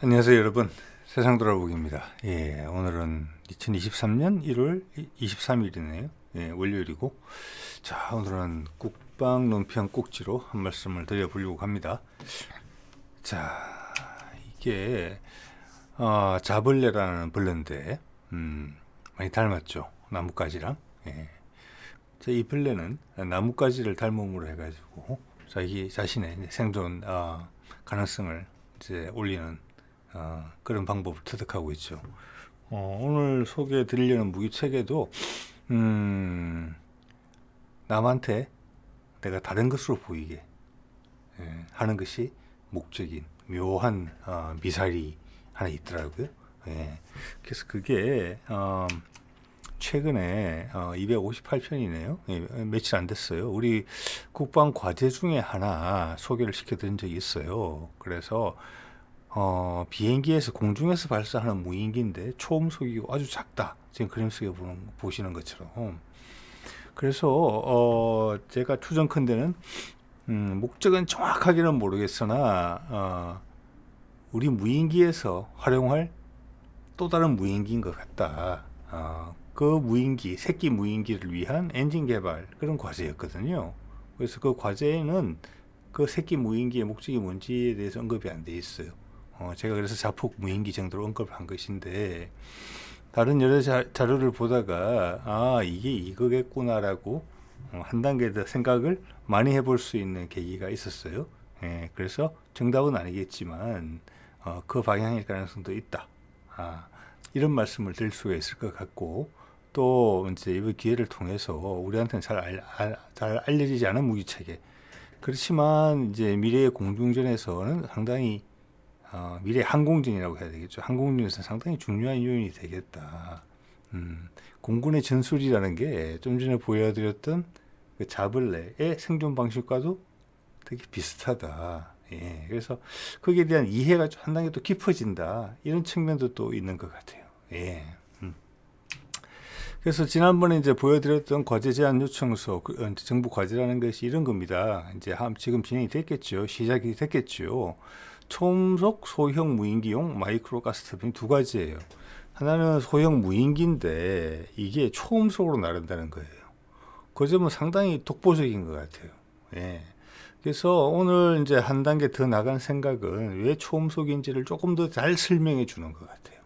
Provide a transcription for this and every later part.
안녕하세요 여러분, 세상 돌아보기입니다. 오늘은 2023년 1월 23일이네요. 월요일이고, 자, 오늘은 국방 논평 꼭지로 한 말씀을 드려보려고 합니다. 자, 이게 자벌레라는 벌레인데 많이 닮았죠, 나뭇가지랑. 이 벌레는 나뭇가지를 닮음으로 해가지고 자기 자신의 생존 가능성을 이제 올리는 그런 방법을 터득하고 있죠. 오늘 소개해 드리려는 무기체계도 남한테 내가 다른 것으로 보이게 하는 것이 목적인 묘한 미사일이 하나 있더라고요. 그래서 그게 최근에 258편이네요. 며칠 안 됐어요. 우리 국방 과제 중에 하나 소개를 시켜드린 적이 있어요. 그래서 비행기에서 공중에서 발사하는 무인기인데 초음속이고 아주 작다. 지금 그림 속에 보시는 것처럼. 그래서 제가 추정컨대는 목적은 정확하게는 모르겠으나 우리 무인기에서 활용할 또 다른 무인기인 것 같다. 그 무인기, 새끼 무인기를 위한 엔진 개발 그런 과제였거든요. 그래서 그 과제에는 그 새끼 무인기의 목적이 뭔지에 대해서 언급이 안 돼 있어요. 제가 그래서 자폭 무인기 정도로 언급을 한 것인데, 다른 여러 자료를 보다가 이게 이거겠구나라고 한 단계 더 생각을 많이 해볼 수 있는 계기가 있었어요. 그래서 정답은 아니겠지만 그 방향일 가능성도 있다. 이런 말씀을 드릴 수가 있을 것 같고, 또 이제 이번 기회를 통해서 우리한테는 잘 알려지지 않은 무기체계, 그렇지만 이제 미래의 공중전에서는 상당히 미래 항공전이라고 해야 되겠죠. 항공전에서 상당히 중요한 요인이 되겠다. 공군의 전술이라는 게 좀 전에 보여드렸던 그 자벌레의 생존 방식과도 되게 비슷하다. 그래서 거기에 대한 이해가 한 단계 또 깊어진다. 이런 측면도 또 있는 것 같아요. 그래서 지난번에 이제 보여드렸던 과제 제안 요청서, 정부 과제라는 것이 이런 겁니다. 이제 지금 진행이 됐겠죠. 시작이 됐겠죠. 초음속 소형 무인기용 마이크로 가스터빈 두 가지예요. 하나는 소형 무인기인데 이게 초음속으로 나른다는 거예요. 그 점은 상당히 독보적인 것 같아요. 그래서 오늘 이제 한 단계 더 나간 생각은 왜 초음속인지를 조금 더 잘 설명해 주는 것 같아요.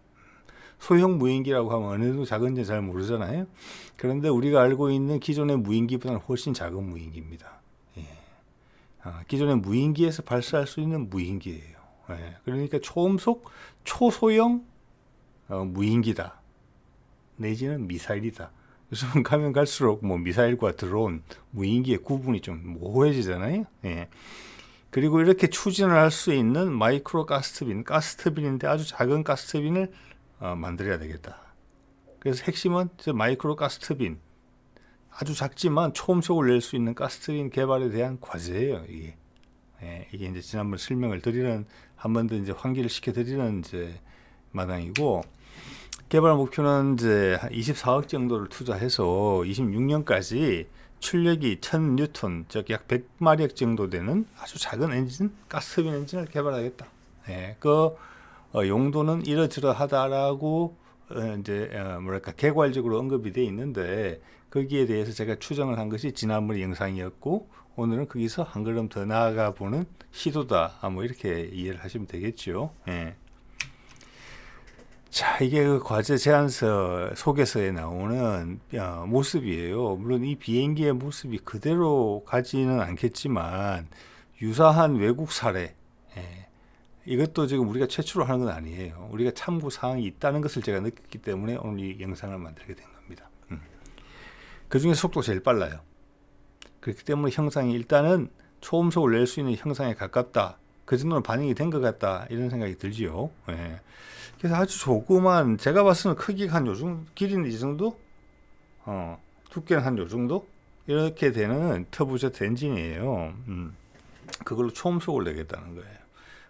소형 무인기라고 하면 어느 정도 작은지 잘 모르잖아요. 그런데 우리가 알고 있는 기존의 무인기보다는 훨씬 작은 무인기입니다. 기존의 무인기에서 발사할 수 있는 무인기예요. 그러니까 초음속 초소형 무인기다. 내지는 미사일이다. 요즘 가면 갈수록 뭐 미사일과 드론, 무인기의 구분이 좀 모호해지잖아요. 그리고 이렇게 추진을 할 수 있는 마이크로 가스터빈인데 아주 작은 가스터빈을 만들어야 되겠다. 그래서 핵심은 저 마이크로 가스터빈, 아주 작지만 초음속을 낼 수 있는 가스터빈 개발에 대한 과제예요. 이게 이제 지난번 설명을 드리는, 한 번 더 이제 환기를 시켜드리는 이제 마당이고, 개발 목표는 이제 24억 정도를 투자해서 26년까지 출력이 1000뉴턴, 즉 약 100마력 정도 되는 아주 작은 엔진, 가스터빈 엔진을 개발하겠다. 그 용도는 이러저러하다라고 이제 뭐랄까 개괄적으로 언급이 돼 있는데, 거기에 대해서 제가 추정을 한 것이 지난번 영상이었고, 오늘은 거기서 한 걸음 더 나아가 보는 시도다. 뭐 이렇게 이해를 하시면 되겠죠. 자, 이게 그 과제 제안서 소개서에 나오는 모습이에요. 물론 이 비행기의 모습이 그대로 가지는 않겠지만 유사한 외국 사례, 이것도 지금 우리가 최초로 하는 건 아니에요. 우리가 참고 사항이 있다는 것을 제가 느꼈기 때문에 오늘 이 영상을 만들게 된 겁니다. 그 중에 속도가 제일 빨라요. 그렇기 때문에 형상이 일단은 초음속을 낼 수 있는 형상에 가깝다. 그 정도는 반영이 된 것 같다. 이런 생각이 들지요. 그래서 아주 조그만, 제가 봤을 때는 크기가 한 요 정도, 길이는 이 정도, 두께는 한 요 정도, 이렇게 되는 터보제트 엔진이에요. 그걸로 초음속을 내겠다는 거예요.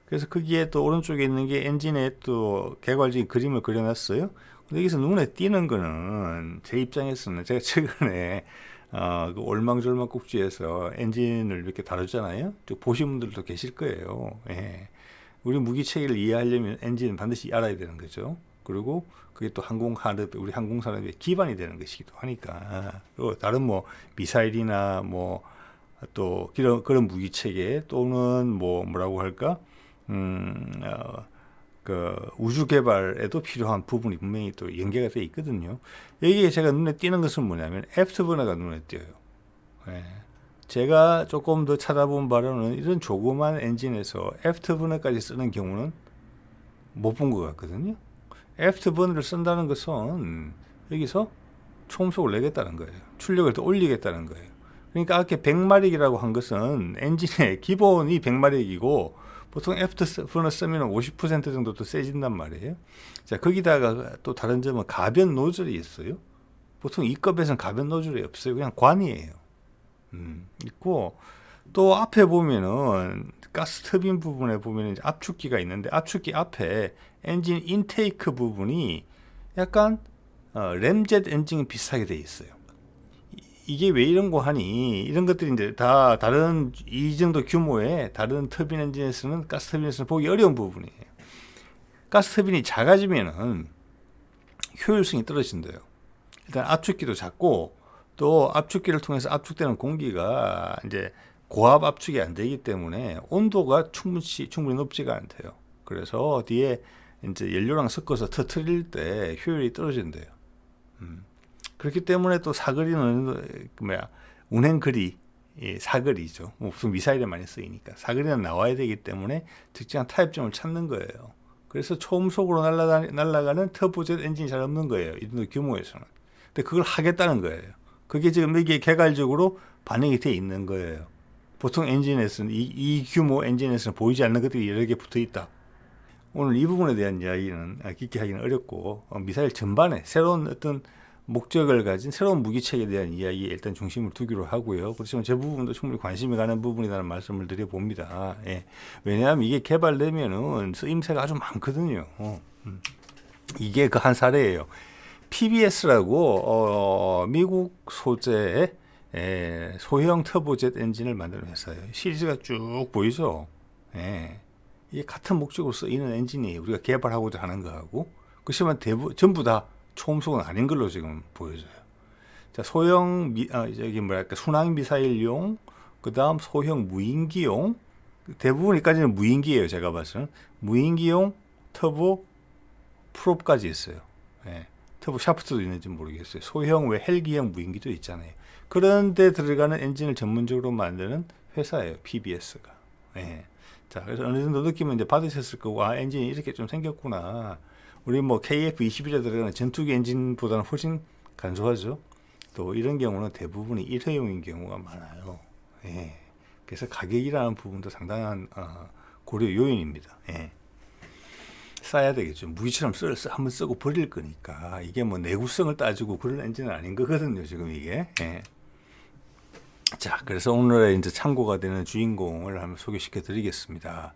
그래서 거기에 또 오른쪽에 있는 게 엔진에 또 개괄적인 그림을 그려놨어요. 근데 여기서 눈에 띄는 거는 제 입장에서는, 제가 최근에 그 올망졸망 꼭지에서 엔진을 이렇게 다루잖아요. 보신 분들도 계실 거예요. 우리 무기 체계를 이해하려면 엔진은 반드시 알아야 되는 거죠. 그리고 그게 또 항공산업, 우리 항공산업의 기반이 되는 것이기도 하니까. 또 다른 뭐 미사일이나 뭐 또 그런 무기 체계 또는 뭐 뭐라고 할까, 그 우주 개발에도 필요한 부분이 분명히 또 연계가 돼 있거든요. 여기에 제가 눈에 띄는 것은 뭐냐면 애프터버너가 눈에 띄어요. 예. 제가 조금 더 찾아본 바로는 이런 조그만 엔진에서 애프터버너까지 쓰는 경우는 못 본 것 같거든요. 애프터버너를 쓴다는 것은 여기서 초음속을 내겠다는 거예요. 출력을 더 올리겠다는 거예요. 그러니까 아까 100마력이라고 한 것은 엔진의 기본이 100마력이고 보통 애프터버너 쓰면 50% 정도 더 세진단 말이에요. 자, 거기다가 또 다른 점은 가변 노즐이 있어요. 보통 이 급에서는 가변 노즐이 없어요. 그냥 관이에요. 있고 또 앞에 보면은 가스 터빈 부분에 보면 이제 압축기가 있는데 압축기 앞에 엔진 인테이크 부분이 약간 램젯 엔진이 비슷하게 돼 있어요. 이게 왜 이런 거 하니, 이런 것들이 이제 다 다른 이 정도 규모의 다른 터빈 엔진에서는, 가스 터빈에서는 보기 어려운 부분이에요. 가스 터빈이 작아지면은 효율성이 떨어진대요. 일단 압축기도 작고 또 압축기를 통해서 압축되는 공기가 이제 고압 압축이 안 되기 때문에 온도가 충분히 높지가 않대요. 그래서 뒤에 이제 연료랑 섞어서 터트릴 때 효율이 떨어진대요. 그렇기 때문에 또 사거리는 운행거리, 사거리죠. 무슨 미사일에 많이 쓰이니까 사거리는 나와야 되기 때문에 특정한 타협점을 찾는 거예요. 그래서 초음속으로 날아가는 터보젯 엔진이 잘 없는 거예요. 이 정도 규모에서는. 근데 그걸 하겠다는 거예요. 그게 지금 여기에 개괄적으로 반영이 돼 있는 거예요. 보통 엔진에서는 이 규모 엔진에서는 보이지 않는 것들이 여러 개 붙어 있다. 오늘 이 부분에 대한 이야기는 깊게 하기는 어렵고 미사일 전반에 새로운 어떤 목적을 가진 새로운 무기체계에 대한 이야기에 일단 중심을 두기로 하고요. 그렇지만 제 부분도 충분히 관심이 가는 부분이라는 말씀을 드려봅니다. 예. 왜냐하면 이게 개발되면은 쓰임새가 아주 많거든요. 이게 그 한 사례예요. PBS라고 미국 소재의 소형 터보젯 엔진을 만드는 회사예요. 시리즈가 쭉 보이죠. 예. 이게 같은 목적으로 쓰이는 엔진이에요. 우리가 개발하고자 하는 거하고. 그렇지만 전부 다 초음속은 아닌 걸로 지금 보여져요. 자, 소형 순항 미사일용, 그 다음 소형 무인기용, 대부분까지는 무인기예요. 제가 봐서는 무인기용 터보 프롭까지 있어요. 예. 터보 샤프트도 있는지 모르겠어요. 소형 헬기형 무인기도 있잖아요. 그런데 들어가는 엔진을 전문적으로 만드는 회사예요. PBS가. 예. 자, 그래서 어느 정도 느낌은 이제 받으셨을 거고, 엔진이 이렇게 좀 생겼구나. 우리 뭐 KF-21에 들어가는 전투기 엔진보다는 훨씬 간소하죠. 또 이런 경우는 대부분이 1회용인 경우가 많아요. 예. 그래서 가격이라는 부분도 상당한 고려 요인입니다. 예. 써야 되겠죠. 무기처럼 한번 쓰고 버릴 거니까. 이게 뭐 내구성을 따지고 그런 엔진은 아닌 거거든요. 지금 이게. 예. 자, 그래서 오늘의 이제 참고가 되는 주인공을 한번 소개시켜 드리겠습니다.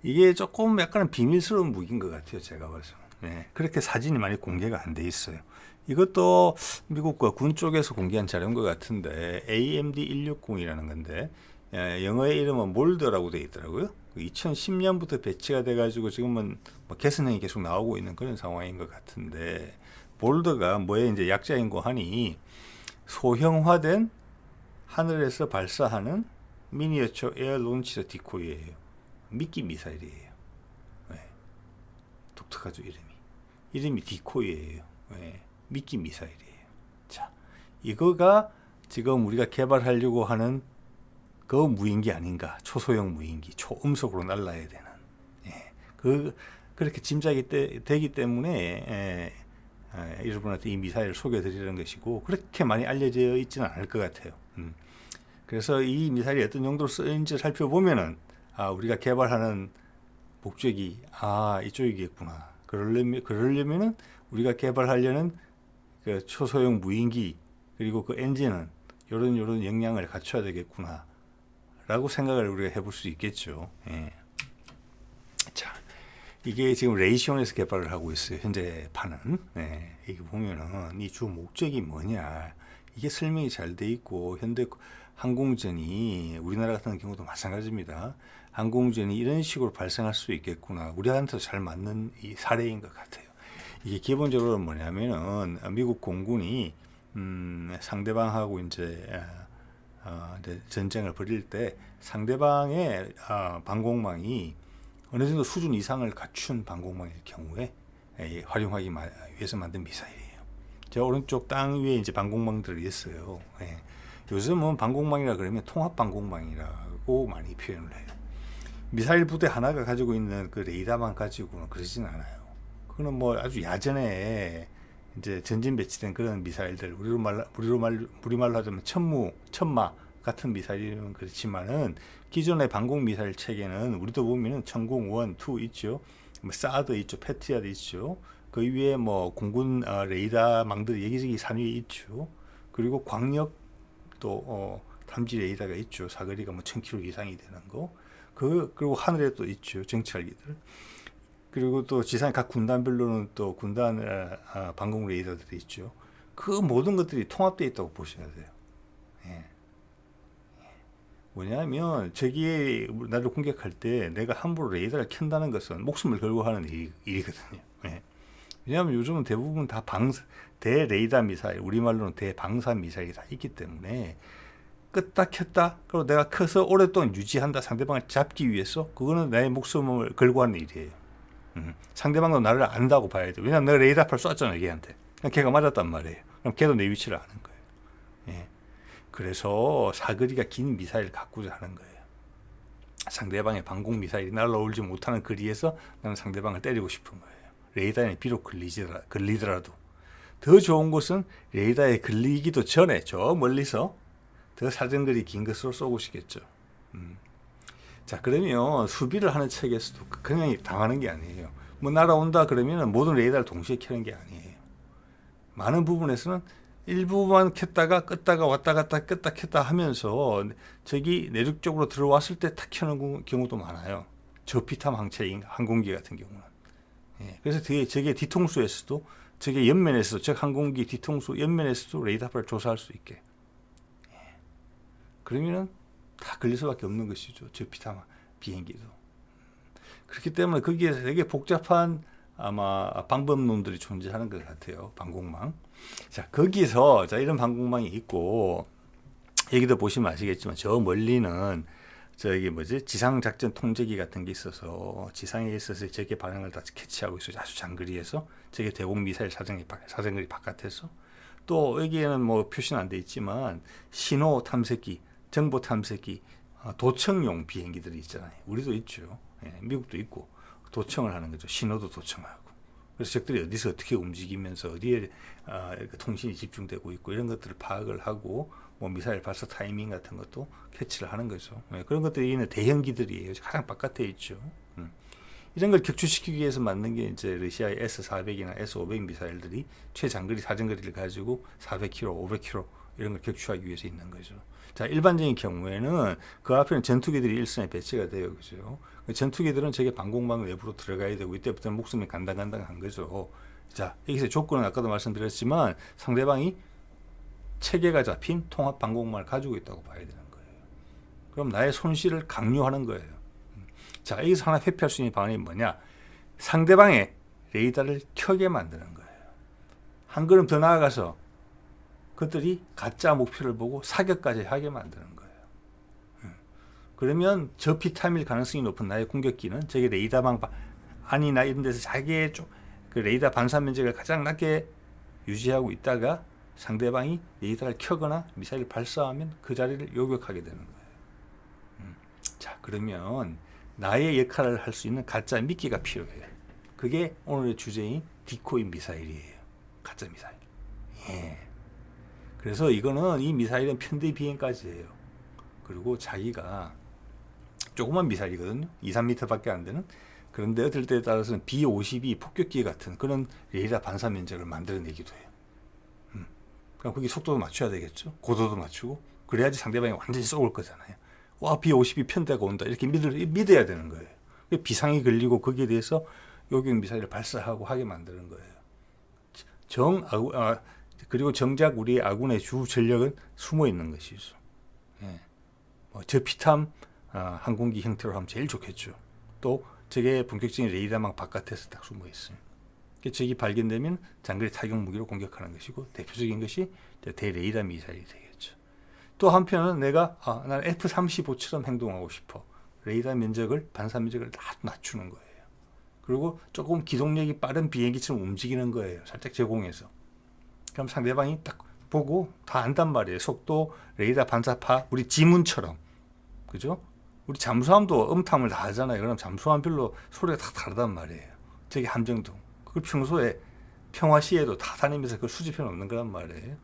이게 조금 약간 비밀스러운 무기인 것 같아요. 제가 봐서. 네, 그렇게 사진이 많이 공개가 안 돼 있어요. 이것도 미국과 군 쪽에서 공개한 자료인 것 같은데 AMD160이라는 건데 영어의 이름은 몰더라고 되어 있더라고요. 2010년부터 배치가 돼가지고 지금은 뭐 개선형이 계속 나오고 있는 그런 상황인 것 같은데 몰더가 뭐에 이제 약자인고 하니 소형화된 하늘에서 발사하는 미니어처 에어 론치러 디코이예요. 미끼 미사일이에요. 네. 독특하죠 이름이 디코이예요. 네. 미끼 미사일이에요. 자, 이거가 지금 우리가 개발하려고 하는 그 무인기 아닌가? 초소형 무인기, 초음속으로 날아야 되는. 예. 그렇게 짐작이 되기 때문에 여러분한테 이 미사일을 소개해드리는 것이고 그렇게 많이 알려져 있지는 않을 것 같아요. 그래서 이 미사일이 어떤 용도로 쓰이는지 살펴보면은 우리가 개발하는 목적이 이쪽이겠구나. 그러려면은 우리가 개발하려는 그 초소형 무인기 그리고 그 엔진은 요런 역량을 갖춰야 되겠구나. 라고 생각을 우리가 해볼 수 있겠죠. 예. 자, 이게 지금 레이시온에서 개발을 하고 있어요. 현재 파는. 이게 보면은 이 주 목적이 뭐냐. 이게 설명이 잘 돼 있고 현대 항공전이 우리나라 같은 경우도 마찬가지입니다. 항공전이 이런 식으로 발생할 수 있겠구나. 우리한테도 잘 맞는 이 사례인 것 같아요. 이게 기본적으로 뭐냐면은 미국 공군이 상대방하고 이제 전쟁을 벌일 때 상대방의 방공망이 어느 정도 수준 이상을 갖춘 방공망일 경우에 활용하기 위해서 만든 미사일이에요. 저 오른쪽 땅 위에 이제 방공망들이 있어요. 예. 요즘은 방공망이라 그러면 통합 방공망이라고 많이 표현을 해요. 미사일 부대 하나가 가지고 있는 그 레이더만 가지고는 그러진 않아요. 그거는 뭐 아주 야전에 이제 전진 배치된 그런 미사일들, 우리말로 하자면 천마 같은 미사일은 그렇지만은 기존의 방공 미사일 체계는 우리도 보면은 천공 1, 2 있죠. 뭐 사드 있죠, 패트리어트 있죠. 그 위에 뭐 공군 레이더망들이 여기저기 산 위에 있죠. 그리고 광역 또 탐지 레이더가 있죠. 사거리가 뭐 1000km 이상이 되는 거. 그리고 하늘에 또 있죠. 정찰기들. 그리고 또 지상 각 군단별로는 또 군단 방공 레이더들이 있죠. 그 모든 것들이 통합되어 있다고 보셔야 돼요. 예. 뭐냐면 저기 나를 공격할 때 내가 함부로 레이더를 켠다는 것은 목숨을 걸고 하는 일이거든요. 예. 왜냐하면 요즘은 대부분 다 대레이더 미사일, 우리말로는 대방사 미사일이 다 있기 때문에 끄다 켰다, 그리고 내가 커서 오랫동안 유지한다, 상대방을 잡기 위해서, 그거는 나의 목숨을 걸고 하는 일이에요. 상대방도 나를 안다고 봐야 돼. 왜냐하면 내가 레이더팔 쐈잖아, 걔한테. 걔가 맞았단 말이에요. 그럼 걔도 내 위치를 아는 거예요. 예. 그래서 사거리가 긴 미사일을 갖고자 하는 거예요. 상대방의 방공 미사일이 날아오지 못하는 거리에서 나는 상대방을 때리고 싶은 거예요. 레이더에 비록 걸리더라도. 더 좋은 것은 레이더에 걸리기도 전에 저 멀리서 더 사정거리 긴 것으로 쏘고 싶겠죠. 자, 그러면 수비를 하는 측에서도 그냥 당하는 게 아니에요. 뭐 날아온다 그러면 모든 레이더를 동시에 켜는 게 아니에요. 많은 부분에서는 일부만 켰다가 껐다가 왔다 갔다 껐다 켰다 하면서 저기 내륙 쪽으로 들어왔을 때 탁 켜는 경우도 많아요. 저피탐 항공기 같은 경우는. 예, 그래서 저게 뒤통수에서도, 저게 옆면에서도, 즉 항공기 뒤통수 옆면에서도 레이더를 조사할 수 있게. 예, 그러면은 다 걸릴 수밖에 없는 것이죠. 저피탐 비행기도. 그렇기 때문에 거기에 되게 복잡한 아마 방법론들이 존재하는 것 같아요. 방공망. 자, 거기서 자 이런 방공망이 있고, 여기도 보시면 아시겠지만 저 멀리는 저기 지상 작전 통제기 같은 게 있어서 지상에 있어서 저게 반응을 다 캐치하고 있어요. 아주 장거리에서. 저게 대공 미사일 사정거리 바깥에서. 또 여기에는 뭐 표시는 안 돼 있지만 신호 탐색기, 정보 탐색기, 도청용 비행기들이 있잖아요. 우리도 있죠. 예, 미국도 있고 도청을 하는 거죠. 신호도 도청하고. 그래서 적들이 어디서 어떻게 움직이면서 어디에 통신이 집중되고 있고 이런 것들을 파악을 하고 뭐 미사일 발사 타이밍 같은 것도 캐치를 하는 거죠. 네, 그런 것들이 있는 대형기들이에요. 가장 바깥에 있죠. 이런 걸 격추시키기 위해서 만든 게 이제 러시아의 S-400이나 S-500 미사일들이 최장거리 사정거리를 가지고 400km, 500km 이런 걸 격추하기 위해서 있는 거죠. 자, 일반적인 경우에는 그 앞에는 전투기들이 일선에 배치가 돼요. 그죠? 전투기들은 저게 방공망 외부로 들어가야 되고 이때부터는 목숨이 간당간당한 거죠. 자, 여기서 조건은 아까도 말씀드렸지만 상대방이 체계가 잡힌 통합 방공망을 가지고 있다고 봐야 되는 거예요. 그럼 나의 손실을 강요하는 거예요. 자, 여기서 하나 회피할 수 있는 방안이 뭐냐? 상대방의 레이더를 켜게 만드는 거예요. 한 걸음 더 나아가서 그들이 가짜 목표를 보고 사격까지 하게 만드는 거예요. 그러면 저피탐일 가능성이 높은 나의 공격기는 저기 레이더망 안이나 이런 데서 자기의 그 레이더 반사 면적을 가장 낮게 유지하고 있다가 상대방이 레이더를 켜거나 미사일을 발사하면 그 자리를 요격하게 되는 거예요. 자, 그러면 나의 역할을 할 수 있는 가짜 미끼가 필요해요. 그게 오늘의 주제인 디코이 미사일이에요. 가짜 미사일. 예. 그래서 이거는 이 미사일은 편대 비행까지예요. 그리고 자기가 조그만 미사일이거든요. 2, 3m밖에 안 되는. 그런데 어떨 때에 따라서는 B-52 폭격기 같은 그런 레이더 반사 면적을 만들어내기도 해요. 그럼 거기 속도도 맞춰야 되겠죠. 고도도 맞추고. 그래야지 상대방이 완전히 쏘을 거잖아요. 와, B-52 편대가 온다. 이렇게 믿어야 되는 거예요. 비상이 걸리고 거기에 대해서 요격 미사일을 발사하고 하게 만드는 거예요. 그리고 정작 우리 아군의 주 전력은 숨어 있는 것이죠. 예. 뭐 저피탐 항공기 형태로 하면 제일 좋겠죠. 또 저게 본격적인 레이더망 바깥에서 딱 숨어 있어요. 적이 발견되면 장거리 타격 무기로 공격하는 것이고 대표적인 것이 대레이더 미사일이 되겠죠. 또 한편은 내가 나는 F-35처럼 행동하고 싶어. 레이더 면적을 반사 면적을 다 낮추는 거예요. 그리고 조금 기동력이 빠른 비행기처럼 움직이는 거예요. 살짝 제공해서. 그럼 상대방이 딱 보고 다 안단 말이에요. 속도, 레이더 반사파, 우리 지문처럼. 그죠? 우리 잠수함도 음탐을 다 하잖아요. 그럼 잠수함별로 소리가 다 다르단 말이에요. 저기 함정도. 그걸 평소에 평화시에도 다 다니면서 그걸 수집해 놓는 거란 말이에요.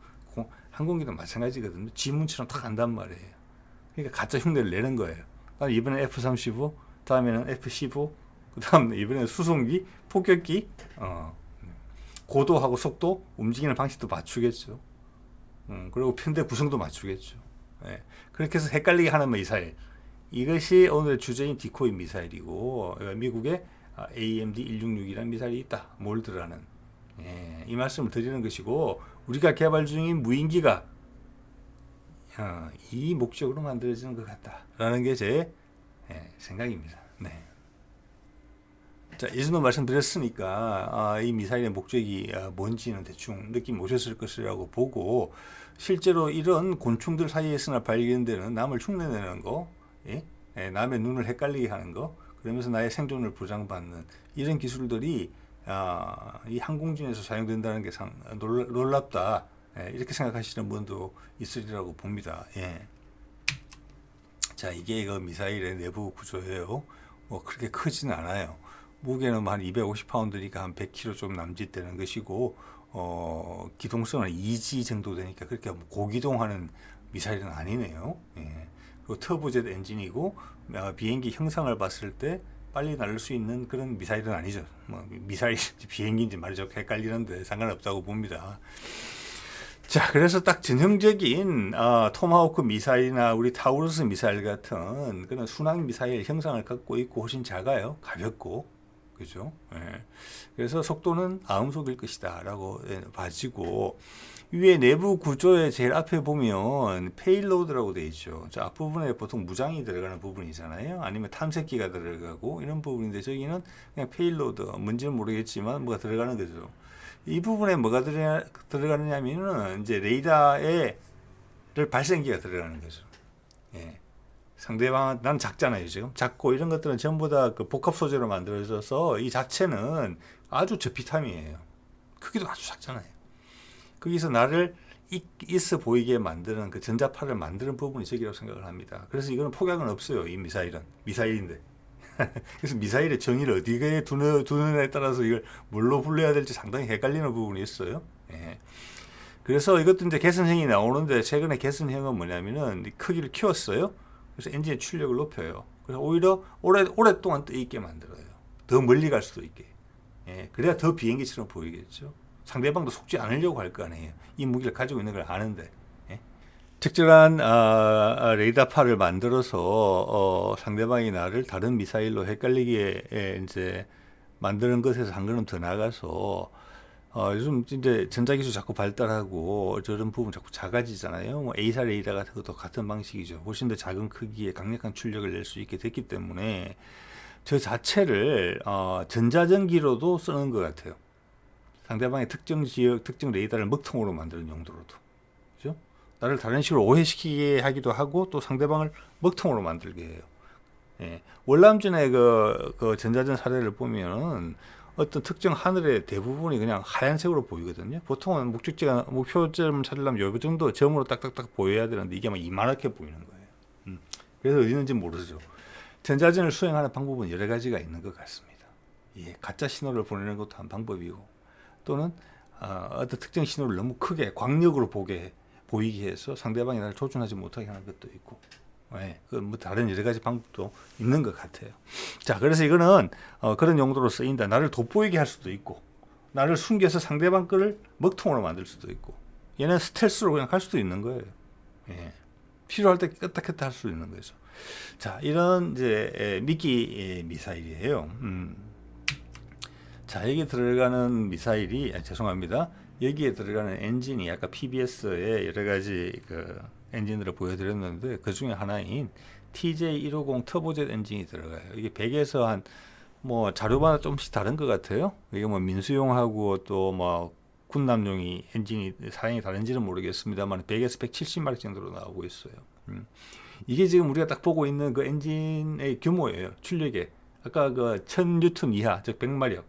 항공기도 마찬가지거든요. 지문처럼 다 간단 말이에요. 그러니까 가짜 흉내를 내는 거예요. 이번엔 F-35, 다음에는 F-15, 그 다음 이번에는 수송기, 폭격기, 고도하고 속도, 움직이는 방식도 맞추겠죠. 그리고 편대 구성도 맞추겠죠. 예. 그렇게 해서 헷갈리게 하는 미사일. 이것이 오늘 주제인 디코이 미사일이고, 미국의 AMD-166이라는 미사일이 있다. 몰드라는. 예. 이 말씀을 드리는 것이고, 우리가 개발 중인 무인기가 이 목적으로 만들어지는 것 같다라는 게 제 생각입니다. 네. 자, 이 정도 말씀드렸으니까 이 미사일의 목적이 뭔지는 대충 느낌 오셨을 것이라고 보고, 실제로 이런 곤충들 사이에서나 발견되는 남을 흉내내는 거, 예? 남의 눈을 헷갈리게 하는 거, 그러면서 나의 생존을 보장받는 이런 기술들이 이 항공진에서 사용된다는 게 놀랍다. 이렇게 생각하시는 분도 있으리라고 봅니다. 예. 자, 이게 그 미사일의 내부 구조예요. 뭐 그렇게 크지는 않아요. 무게는 한 250파운드니까 한 100kg 좀 남짓되는 것이고, 기동성은 2G 정도 되니까 그렇게 고기동하는 미사일은 아니네요. 예. 그리고 터보젯 엔진이고, 비행기 형상을 봤을 때 빨리 날릴 수 있는 그런 미사일은 아니죠. 뭐 미사일인지 비행기인지 말이 좀 헷갈리는데 상관없다고 봅니다. 자, 그래서 딱 전형적인 토마호크 미사일이나 우리 타우루스 미사일 같은 그런 순항 미사일 형상을 갖고 있고 훨씬 작아요. 가볍고. 그죠? 예. 그래서 속도는 아음속일 것이다라고 봐지고, 위에 내부 구조의 제일 앞에 보면 페일로드라고 되어 있죠. 자, 앞부분에 보통 무장이 들어가는 부분이잖아요. 아니면 탐색기가 들어가고 이런 부분인데, 저기는 그냥 페일로드, 뭔지는 모르겠지만 뭐가 들어가는 거죠. 이 부분에 뭐가 들어가느냐면은 이제 레이더를 발생기가 들어가는 거죠. 예. 상대방, 난 작잖아요, 지금. 작고, 이런 것들은 전부 다 그 복합 소재로 만들어져서 이 자체는 아주 저피탐이에요. 크기도 아주 작잖아요. 거기서 나를 있어 보이게 만드는 그 전자파를 만드는 부분이 저기라고 생각을 합니다. 그래서 이거는 폭약은 없어요, 이 미사일은. 미사일인데. 그래서 미사일의 정의를 어디에 두느냐에 따라서 이걸 뭘로 불러야 될지 상당히 헷갈리는 부분이 있어요. 예. 그래서 이것도 이제 개선형이 나오는데, 최근에 개선형은 뭐냐면은 크기를 키웠어요. 그래서 엔진의 출력을 높여요. 그래서 오히려 오랫동안 떠 있게 만들어요. 더 멀리 갈 수도 있게. 예. 그래야 더 비행기처럼 보이겠죠. 상대방도 속지 않으려고 할 거 아니에요. 이 무기를 가지고 있는 걸 아는데. 예. 적절한 레이더파를 만들어서 상대방이 나를 다른 미사일로 헷갈리게 이제 만드는 것에서 한 걸음 더 나가서, 요즘 이제 전자기술 자꾸 발달하고 저런 부분 자꾸 작아지잖아요. 뭐 A사 레이더 같은 것도 같은 방식이죠. 훨씬 더 작은 크기에 강력한 출력을 낼 수 있게 됐기 때문에 저 자체를 전자전기로도 쓰는 것 같아요. 상대방의 특정 지역, 특정 레이더를 먹통으로 만드는 용도로도. 그죠? 나를 다른 식으로 오해시키게 하기도 하고, 또 상대방을 먹통으로 만들게 해요. 예. 월남전의 그 전자전 사례를 보면은 어떤 특정 하늘의 대부분이 그냥 하얀색으로 보이거든요. 보통은 목표점을 찾으려면 요 정도 점으로 딱딱딱 보여야 되는데, 이게 막 이만하게 보이는 거예요. 그래서 어디 있는지 모르죠. 전자전을 수행하는 방법은 여러 가지가 있는 것 같습니다. 예. 가짜 신호를 보내는 것도 한 방법이고, 또는 어떤 특정 신호를 너무 크게 광력으로 보이게 해서 상대방이 나를 조준하지 못하게 하는 것도 있고, 네, 뭐 다른 여러 가지 방법도 있는 것 같아요. 자, 그래서 이거는 그런 용도로 쓰인다. 나를 돋보이게 할 수도 있고, 나를 숨겨서 상대방 거를 먹통으로 만들 수도 있고, 얘는 스텔스로 그냥 갈 수도 있는 거예요. 예. 필요할 때 껐다 켰다 할 수 있는 거죠. 자, 이런 이제 미끼 미사일이에요. 자, 여기 들어가는 미사일이, 죄송합니다. 여기에 들어가는 엔진이 아까 PBS의 여러 가지 그 엔진들을 보여드렸는데 그 중에 하나인 TJ150 터보젯 엔진이 들어가요. 이게 100에서 한 뭐 자료마다 조금씩 다른 것 같아요. 이게 뭐 민수용하고 또 뭐 군남용이 엔진이 사양이 다른지는 모르겠습니다만 100에서 170마력 정도로 나오고 있어요. 이게 지금 우리가 딱 보고 있는 그 엔진의 규모예요. 출력에 아까 그 1000뉴턴 이하, 즉 100마력.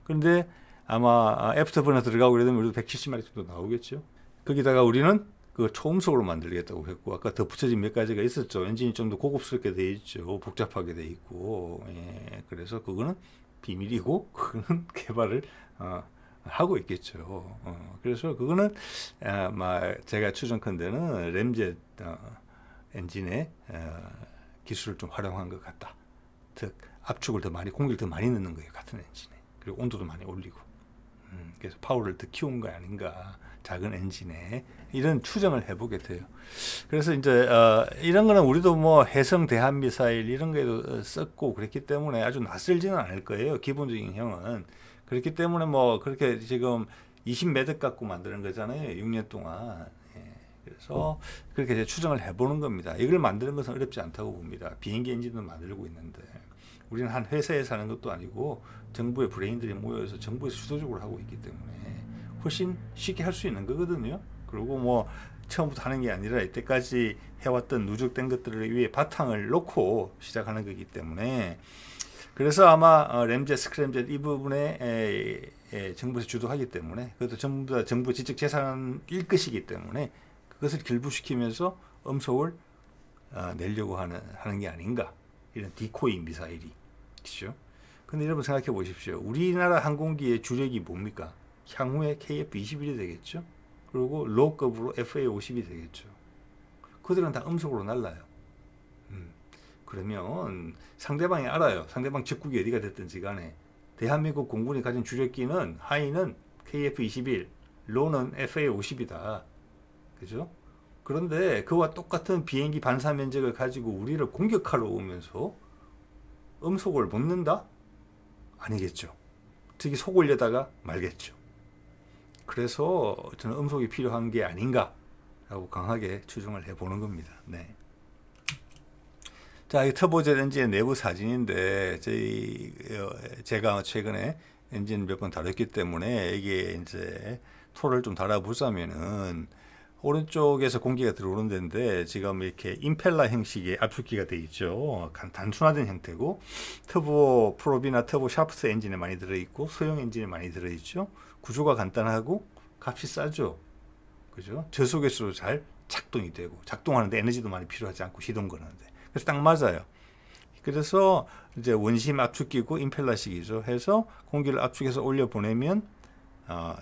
그런데 아마 애프터버너 들어가고 그러면 우리도 170마력 정도 나오겠죠. 거기다가 우리는 그 초음속으로 만들겠다고 했고 아까 덧붙여진 몇 가지가 있었죠. 엔진이 좀 더 고급스럽게 돼 있죠. 복잡하게 돼 있고 그래서 그거는 비밀이고 그거는 개발을 하고 있겠죠. 그래서 그거는 아마 제가 추정컨대는 램젯 엔진의 기술을 좀 활용한 것 같다. 즉 압축을 더 많이 공기를 더 많이 넣는 거예요. 같은 엔진에. 그리고 온도도 많이 올리고 그래서 파워를 더 키운 거 아닌가. 작은 엔진에 이런 추정을 해보게 돼요. 그래서 이제 이런 거는 우리도 뭐 해성 대한 미사일 이런 거에도 썼고 그랬기 때문에 아주 낯설지는 않을 거예요. 기본적인 형은 그렇기 때문에 뭐 그렇게 지금 20매듭 갖고 만드는 거잖아요. 6년 동안. 그래서 그렇게 이제 추정을 해보는 겁니다. 이걸 만드는 것은 어렵지 않다고 봅니다. 비행기 엔진도 만들고 있는데 우리는 한 회사에서 하는 것도 아니고 정부의 브레인들이 모여서 정부에서 주도적으로 하고 있기 때문에 훨씬 쉽게 할 수 있는 거거든요. 그리고 뭐 처음부터 하는 게 아니라 이때까지 해왔던 누적된 것들을 위해 바탕을 놓고 시작하는 거기 때문에 그래서 아마 램젯, 스크램젯 이 부분에 정부에서 주도하기 때문에 그것도 전부 다 정부 지적 재산일 것이기 때문에 그것을 길부시키면서 음속을 내려고 하는 게 아닌가. 이런 디코이 미사일이. 그렇죠? 근데 여러분 생각해 보십시오. 우리나라 항공기의 주력이 뭡니까? 향후에 KF-21이 되겠죠. 그리고 로급으로 FA-50이 되겠죠. 그들은 다 음속으로 날라요. 그러면 상대방이 알아요. 상대방 적국이 어디가 됐든지 간에 대한민국 공군이 가진 주력기는 하이는 KF-21, 로는 FA-50이다. 그죠? 그런데 그와 똑같은 비행기 반사 면적을 가지고 우리를 공격하러 오면서 음속을 못 넣는다? 아니겠죠. 특히 속 올려다가 말겠죠. 그래서 저는 음속이 필요한 게 아닌가라고 강하게 추정을 해보는 겁니다. 네. 자, 이 터보젯 엔진의 내부 사진인데 제가 최근에 엔진 몇 번 다뤘기 때문에 이게 이제 토를 좀 달아보자면은 오른쪽에서 공기가 들어오는 데인데 지금 이렇게 임펠러 형식의 압축기가 되어 있죠. 단순화된 형태고 터보 프롭이나 터보 샤프트 엔진에 많이 들어있고 소형 엔진에 많이 들어있죠. 구조가 간단하고 값이 싸죠. 그죠? 저속에서도 잘 작동이 되고 작동하는데 에너지도 많이 필요하지 않고 시동 거는데 그래서 딱 맞아요. 그래서 이제 원심 압축기고 임펠러식이죠. 해서 공기를 압축해서 올려 보내면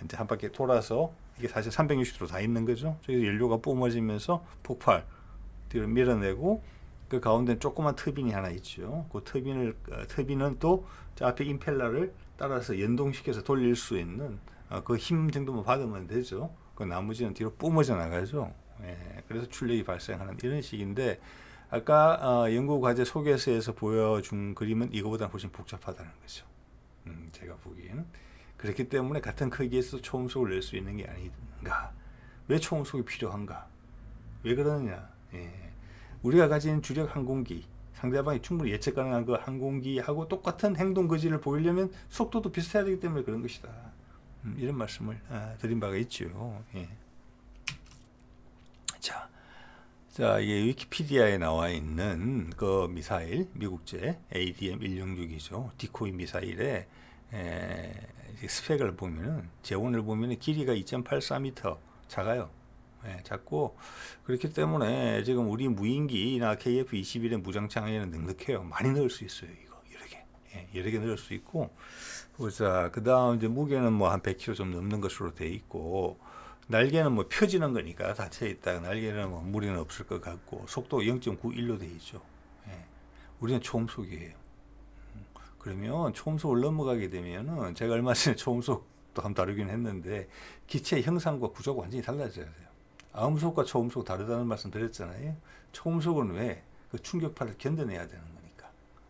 이제 한 바퀴 돌아서 이게 사실 360도 다 있는 거죠. 저기 연료가 뿜어지면서 폭발 뒤로 밀어내고 그 가운데 조그만 터빈이 하나 있죠. 그 터빈은 또 저 앞에 임펠러를 따라서 연동시켜서 돌릴 수 있는 그 힘 정도만 받으면 되죠. 그 나머지는 뒤로 뿜어져 나가죠. 그래서 출력이 발생하는 이런 식인데 아까 연구 과제 소개서에서 보여준 그림은 이거보다 훨씬 복잡하다는 거죠. 제가 보기에는. 그렇기 때문에 같은 크기에서 초음속을 낼 수 있는 게 아닌가. 왜 초음속이 필요한가? 왜 그러느냐? 우리가 가진 주력 항공기, 상대방이 충분히 예측 가능한 그 항공기하고 똑같은 행동 거지를 보이려면 속도도 비슷해야 되기 때문에 그런 것이다. 이런 말씀을 드린 바가 있죠. 자, 이게 위키피디아에 나와 있는 그 미사일, 미국제 ADM-166이죠. 디코이 미사일의 스펙을 보면은 재원을 보면은 길이가 2.84m 작아요. 작고 그렇기 때문에 지금 우리 무인기나 KF-21의 무장창에는 넉넉해요. 많이 넣을 수 있어요. 이거 여러 개 넣을 수 있고 보자. 그다음 이제 무게는 뭐 한 100kg 좀 넘는 것으로 돼 있고 날개는 뭐 펴지는 거니까 닫혀 있다. 날개는 뭐 무리는 없을 것 같고 속도 0.91로 돼 있죠. 우리는 초음속이에요. 그러면 초음속을 넘어가게 되면은 제가 얼마 전에 초음속도 한번 다루긴 했는데 기체 형상과 구조가 완전히 달라져야 돼요. 음속과 초음속 다르다는 말씀 드렸잖아요. 초음속은 왜? 그 충격파를 견뎌내야 되는 거니까.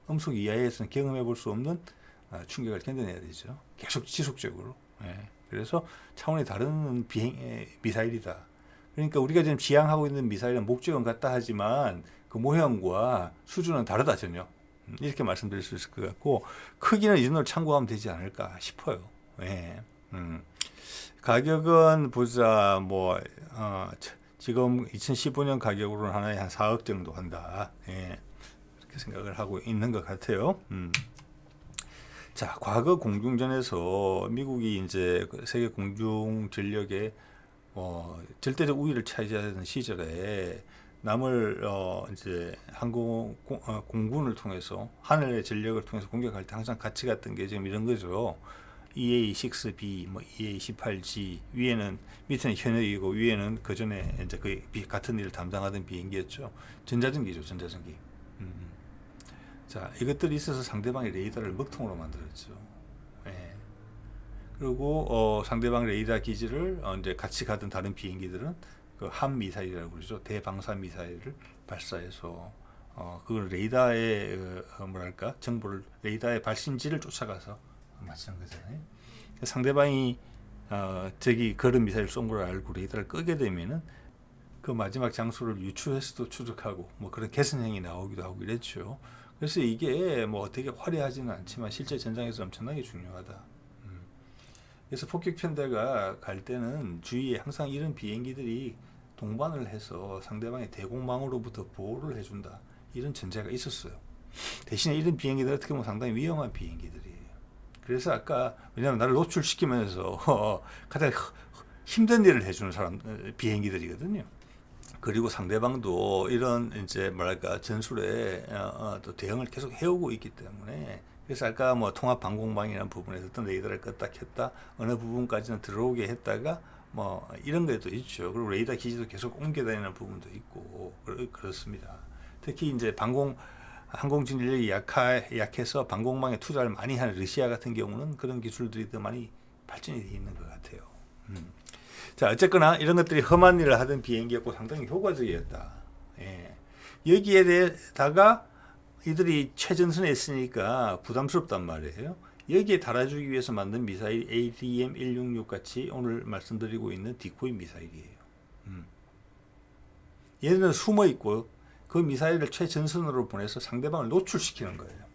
음속 이하에서는 경험해 볼 수 없는 충격을 견뎌내야 되죠. 계속 지속적으로. 그래서 차원이 다른 미사일이다. 그러니까 우리가 지금 지향하고 있는 미사일은 목적은 같다 하지만 그 모형과 수준은 다르다 전혀. 이렇게 말씀드릴 수 있을 것 같고 크기는 이 정도를 참고하면 되지 않을까 싶어요. 예. 가격은 보자 지금 2015년 가격으로는 하나에 한 4억 정도 한다. 예. 그렇게 생각을 하고 있는 것 같아요. 자, 과거 공중전에서 미국이 이제 세계 공중 전력에 절대적 우위를 차지하던 시절에 남을 이제 공군을 통해서 하늘의 전력을 통해서 공격할 때 항상 같이 갔던 게 지금 이런 거죠. EA-6B, EA-18G 밑에는 현역이고 위에는 그 전에 이제 그 같은 일을 담당하던 비행기였죠. 전자전기죠, 전자전기. 자, 이것들이 있어서 상대방의 레이더를 먹통으로 만들었죠. 예. 그리고 상대방 레이더 기지를 이제 같이 가던 다른 비행기들은 그 함 미사일이라고 그러죠. 대방사 미사일을 발사해서 그걸 레이더의 정보를 레이더의 발신지를 쫓아가서 맞추는 거잖아요. 상대방이 적이 그런 미사일 쏜 걸 알고 레이더를 끄게 되면은 그 마지막 장소를 유추해서도 추적하고 그런 개선형이 나오기도 하고 이랬죠. 그래서 이게 되게 화려하지는 않지만 실제 전장에서 엄청나게 중요하다. 그래서 폭격 편대가 갈 때는 주위에 항상 이런 비행기들이 동반을 해서 상대방의 대공망으로부터 보호를 해준다. 이런 전제가 있었어요. 대신에 이런 비행기들은 어떻게 보면 상당히 위험한 비행기들이에요. 그래서 아까 왜냐하면 나를 노출시키면서 가장 힘든 일을 해주는 비행기들이거든요. 그리고 상대방도 이런 이제 전술에 또 대응을 계속 해오고 있기 때문에 그래서 아까 통합 방공망이라는 부분에서 어떤 레이더를 껐다 켰다 어느 부분까지는 들어오게 했다가 이런 것도 있죠. 그리고 레이더 기지도 계속 옮겨 다니는 부분도 있고 그렇습니다. 특히 이제 항공진 인력이 약해서 방공망에 투자를 많이 하는 러시아 같은 경우는 그런 기술들이 더 많이 발전이 되어 있는 것 같아요. 자, 어쨌거나 이런 것들이 험한 일을 하던 비행기였고 상당히 효과적이었다. 예. 여기에 대해다가 이들이 최전선에 있으니까 부담스럽단 말이에요. 여기에 달아주기 위해서 만든 미사일 ADM-166 같이 오늘 말씀드리고 있는 디코이 미사일이에요. 얘는 숨어 있고 그 미사일을 최전선으로 보내서 상대방을 노출시키는 거예요.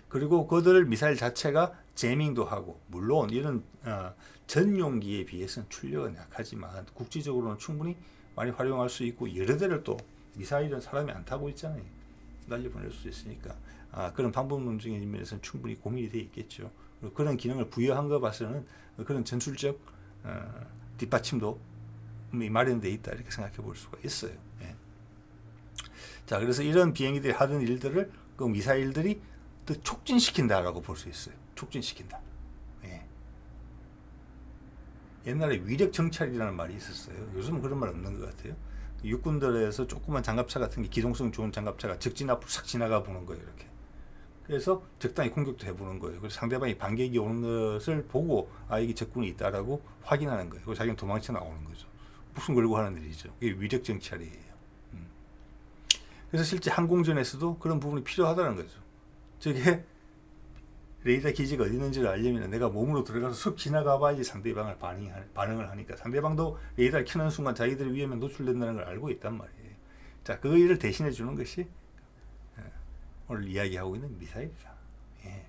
그리고 그들 미사일 자체가 제밍도 하고 물론 이런 전용기에 비해서는 출력은 약하지만 국지적으로는 충분히 많이 활용할 수 있고 여러 대를 또 미사일은 사람이 안 타고 있잖아요. 날려보낼 수 있으니까 그런 방법론적인 면에서는 충분히 고민이 되어 있겠죠. 그리고 그런 기능을 부여한 거 봐서는 그런 전술적 뒷받침도 마련되어 있다 이렇게 생각해 볼 수가 있어요. 예. 자, 그래서 이런 비행기들이 하던 일들을 그 미사일들이 더 촉진시킨다라고 볼 수 있어요. 촉진시킨다. 예. 옛날에 위력 정찰이라는 말이 있었어요. 요즘은 그런 말 없는 것 같아요. 육군들에서 조그만 장갑차 같은 게 기동성 좋은 장갑차가 적진 앞으로 싹 지나가 보는 거예요. 이렇게. 그래서 적당히 공격도 해보는 거예요. 그래서 상대방이 반격이 오는 것을 보고 이게 적군이 있다라고 확인하는 거예요. 그리고 자기는 도망쳐 나오는 거죠. 목숨 걸고 하는 일이죠. 이게 위력 정찰이에요. 그래서 실제 항공전에서도 그런 부분이 필요하다는 거죠. 저게 레이더 기지가 어디 있는지를 알려면 내가 몸으로 들어가서 쑥 지나가 봐야지 상대방을 반응을 하니까 상대방도 레이더를 켜는 순간 자기들이 위험에 노출된다는 걸 알고 있단 말이에요. 자, 그 일을 대신해 주는 것이 오늘 이야기하고 있는 미사일이다. 예.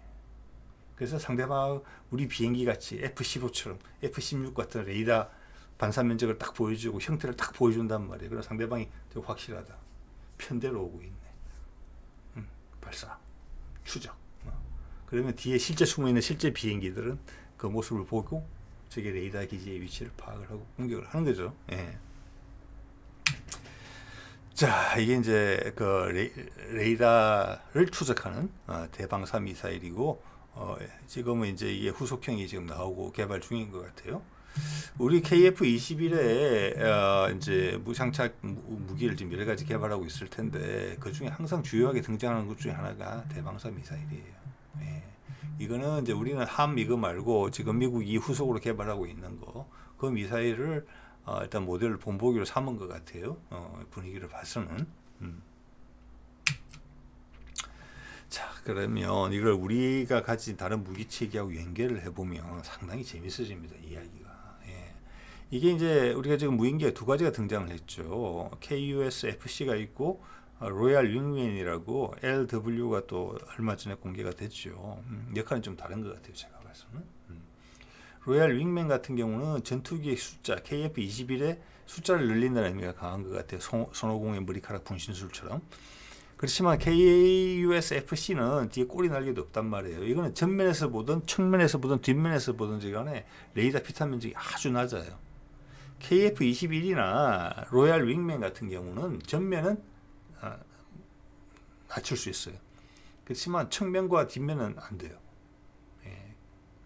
그래서 상대방 우리 비행기 같이 F-15처럼 F-16 같은 레이더 반사 면적을 딱 보여주고 형태를 딱 보여준단 말이에요. 그래서 상대방이 되게 확실하다. 편대로 오고 있네. 발사, 추적. 그러면 뒤에 실제 숨어있는 실제 비행기들은 그 모습을 보고 저게 레이더 기지의 위치를 파악을 하고 공격을 하는 거죠. 예. 자, 이게 이제 그 레이더를 추적하는 대방사 미사일이고 지금은 이제 이게 후속형이 지금 나오고 개발 중인 것 같아요. 우리 KF-21에 이제 무장착 무기를 지금 여러 가지 개발하고 있을 텐데 그 중에 항상 주요하게 등장하는 것 중에 하나가 대방사 미사일이에요. 예. 이거는 이제 우리는 함 이거 말고 지금 미국이 후속으로 개발하고 있는 거 그 미사일을 일단 모델을 본보기로 삼은 것 같아요. 분위기를 봐서는. 자, 그러면 이걸 우리가 가진 다른 무기 체계하고 연결을 해보면 상당히 재밌어집니다. 이야기가. 예. 이게 이제 우리가 지금 무인기에 두 가지가 등장을 했죠. KUSFC가 있고 로얄 윙맨이라고 LW가 또 얼마 전에 공개가 됐죠. 역할은 좀 다른 것 같아요. 제가 봐서는. 로얄 윙맨 같은 경우는 전투기의 숫자 KF-21의 숫자를 늘린다는 의미가 강한 것 같아요. 손오공의 머리카락 분신술처럼. 그렇지만 KUSFC는 뒤에 꼬리 날개도 없단 말이에요. 이거는 전면에서 보든 측면에서 보든 뒷면에서 보든지 간에 레이더 피탄 면적이 아주 낮아요. KF-21이나 로얄 윙맨 같은 경우는 전면은 낮출 수 있어요. 그렇지만 측면과 뒷면은 안 돼요. 예.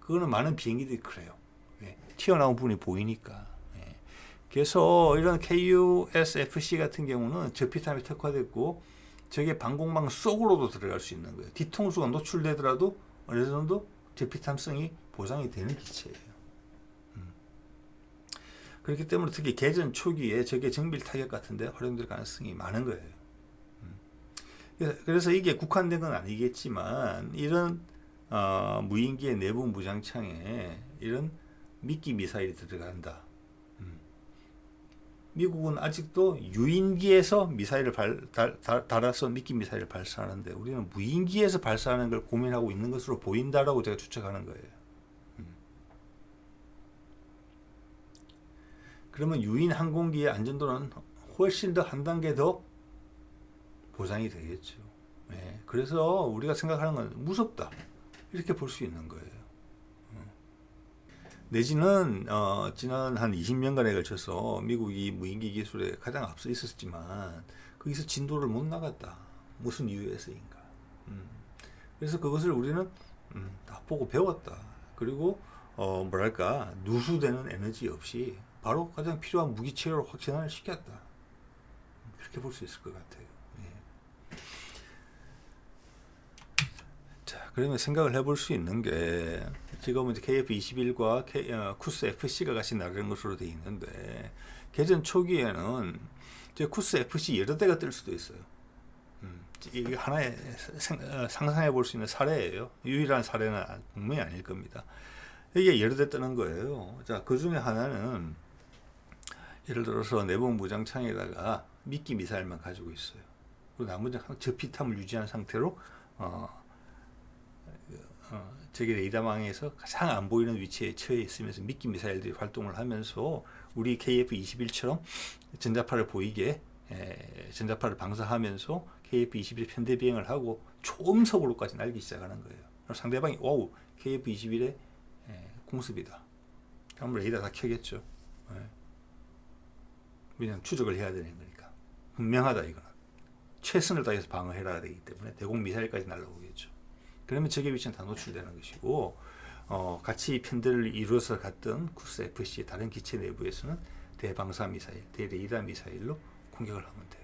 그거는 많은 비행기들이 그래요. 예. 튀어나온 부분이 보이니까. 예. 그래서 이런 KUSFC 같은 경우는 저피탄이 특화됐고 저게 방공망 속으로도 들어갈 수 있는 거예요. 뒤통수가 노출되더라도 어느 정도 저피탐성이 보장이 되는 기체예요. 그렇기 때문에 특히 개전 초기에 저게 정밀 타격 같은데 활용될 가능성이 많은 거예요. 그래서 이게 국한된 건 아니겠지만 이런 무인기의 내부 무장창에 이런 미끼 미사일이 들어간다. 미국은 아직도 유인기에서 미사일을 달아서 미끼 미사일을 발사하는데 우리는 무인기에서 발사하는 걸 고민하고 있는 것으로 보인다라고 제가 추측하는 거예요. 그러면 유인 항공기의 안전도는 훨씬 더 한 단계 더 보장이 되겠죠. 네. 그래서 우리가 생각하는 건 무섭다 이렇게 볼 수 있는 거예요. 내지는 지난 한 20년간에 걸쳐서 미국이 무인기 기술에 가장 앞서 있었지만 거기서 진도를 못 나갔다. 무슨 이유에서인가. 그래서 그것을 우리는 다 보고 배웠다. 그리고 뭐랄까 누수되는 에너지 없이 바로 가장 필요한 무기 체계로 확전을 시켰다. 그렇게 볼 수 있을 것 같아요. 예. 자, 그러면 생각을 해볼 수 있는 게 지금은 이제 KF-21과 쿠스 FC가 같이 나르는 것으로 되어 있는데 개전 초기에는 이제 쿠스 FC 여러 대가 뜰 수도 있어요. 이게 하나의 상상해 볼 수 있는 사례예요. 유일한 사례는 분명히 아닐 겁니다. 이게 여러 대 뜨는 거예요. 자, 그 중에 하나는 예를 들어서 내부 무장창에다가 미끼 미사일만 가지고 있어요. 그리고 나머지는 저피탐을 유지한 상태로 저기 레이더망에서 가장 안 보이는 위치에 처해 있으면서 미끼 미사일들이 활동을 하면서 우리 KF-21처럼 전자파를 보이게 전자파를 방사하면서 KF-21 편대 비행을 하고 초음속으로까지 날기 시작하는 거예요. 상대방이 오우 KF-21의 공습이다. 그럼 레이더 다 켜겠죠. 왜냐하면 추적을 해야 되는 거니까. 분명하다 이거는. 최선을 다해서 방어해야 되기 때문에 대공 미사일까지 날라오겠죠. 그러면 적의 위치는 다 노출되는 것이고 같이 편대를 이루어서 갔던 쿠스 FC 다른 기체 내부에서는 대방사 미사일, 대레이더 미사일로 공격을 하면 돼요.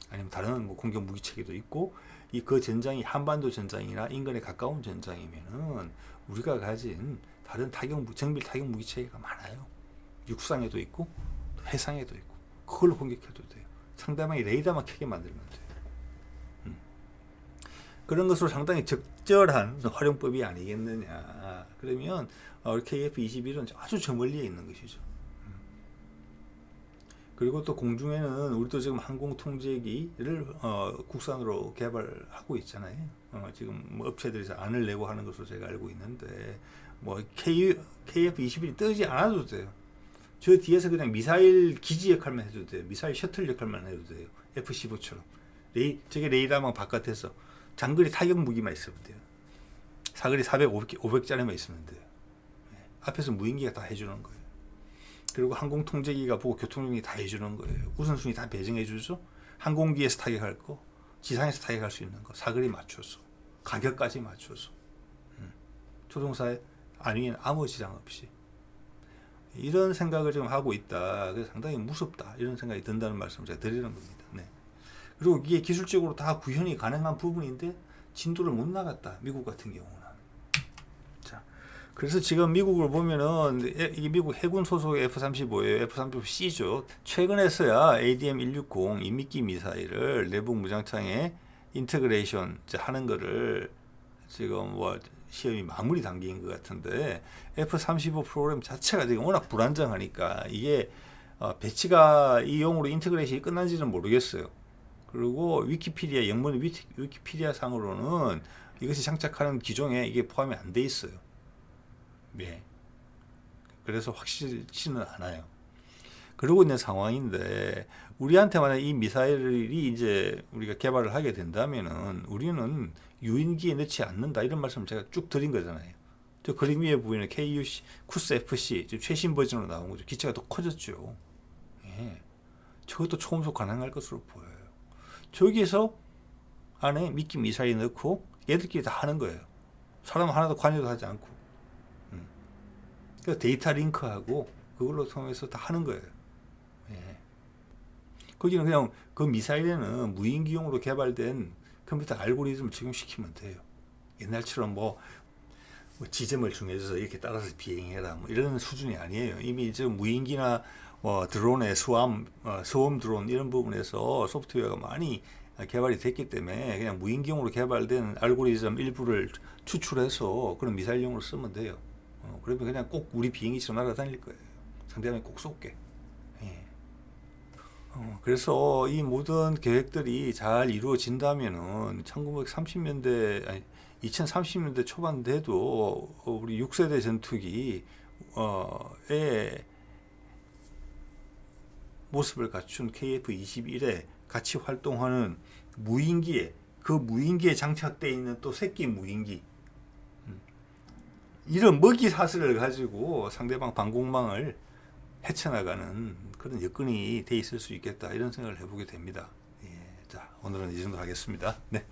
아니면 다른 뭐 공격 무기 체계도 있고 그 전장이 한반도 전장이나 인근에 가까운 전장이면은 우리가 가진 다른 정밀 타격 무기 체계가 많아요. 육상에도 있고 해상에도 있고 그걸로 공격해도 돼요. 상대방이 레이더만 켜게 만들면 돼요. 그런 것으로 상당히 적절한 활용법이 아니겠느냐. 그러면 KF-21은 아주 저 멀리에 있는 것이죠. 그리고 또 공중에는 우리도 지금 항공통제기를 국산으로 개발하고 있잖아요. 지금 뭐 업체들이 안을 내고 하는 것으로 제가 알고 있는데 뭐 KF-21이 뜨지 않아도 돼요. 저 뒤에서 그냥 미사일 기지 역할만 해도 돼요. 미사일 셔틀 역할만 해도 돼요. F-15처럼. 저게 레이더망 바깥에서 장거리 타격 무기만 있으면 돼요. 사거리 400, 500짜리만 있으면 돼요. 앞에서 무인기가 다 해주는 거예요. 그리고 항공통제기가 보고 교통용이 다 해주는 거예요. 우선순위 다 배정해주죠. 항공기에서 타격할 거, 지상에서 타격할 수 있는 거, 사거리 맞춰서, 가격까지 맞춰서. 조종사의 안위에는 아무 지장 없이. 이런 생각을 지금 하고 있다. 그래서 상당히 무섭다. 이런 생각이 든다는 말씀을 제가 드리는 겁니다. 네. 그리고 이게 기술적으로 다 구현이 가능한 부분인데 진도를 못 나갔다. 미국 같은 경우는. 자, 그래서 지금 미국을 보면은 이게 미국 해군 소속의 F-35예요. F-35C죠. 최근에서야 ADM-160 이미끼 미사일을 내부 무장창에 인터그레이션 하는 거를 지금 뭐 시험이 마무리 단계인 것 같은데 F-35 프로그램 자체가 지금 워낙 불안정하니까 이게 배치가 이 용으로 인테그레이션이 끝난지는 모르겠어요. 그리고 위키피디아 영문 위키피디아 상으로는 이것이 장착하는 기종에 이게 포함이 안 돼 있어요. 네. 그래서 확실치는 않아요. 그러고 있는 상황인데 우리한테 만약 이 미사일이 이제 우리가 개발을 하게 된다면은 우리는 유인기에 넣지 않는다 이런 말씀을 제가 쭉 드린 거잖아요. 저 그림 위에 보이는 KUC 쿠스 FC 지금 최신 버전으로 나온 거죠. 기체가 더 커졌죠. 예. 저것도 초음속 가능할 것으로 보여요. 저기에서 안에 미끼 미사일 넣고 얘들끼리 다 하는 거예요. 사람 하나도 관여도 하지 않고. 그 데이터 링크하고 그걸로 통해서 다 하는 거예요. 예. 거기는 그냥 그 미사일에는 무인기용으로 개발된 컴퓨터 알고리즘을 적용시키면 돼요. 옛날처럼 뭐 지점을 정해줘서 이렇게 따라서 비행해라 뭐 이런 수준이 아니에요. 이미 이제 무인기나 드론의 소음 드론 이런 부분에서 소프트웨어가 많이 개발이 됐기 때문에 그냥 무인기용으로 개발된 알고리즘 일부를 추출해서 그런 미사일용으로 쓰면 돼요. 그러면 그냥 꼭 우리 비행기처럼 날아다닐 거예요. 상대방이 꼭 쏠게. 예. 그래서 이 모든 계획들이 잘 이루어진다면은 1930년대 아니 2030년대 초반 돼도 우리 6세대 전투기의 모습을 갖춘 KF-21에 같이 활동하는 무인기에 그 무인기에 장착되어 있는 또 새끼 무인기 이런 먹이 사슬을 가지고 상대방 방공망을 헤쳐나가는 그런 여건이 돼 있을 수 있겠다 이런 생각을 해보게 됩니다. 예, 자 오늘은 이 정도 하겠습니다. 네.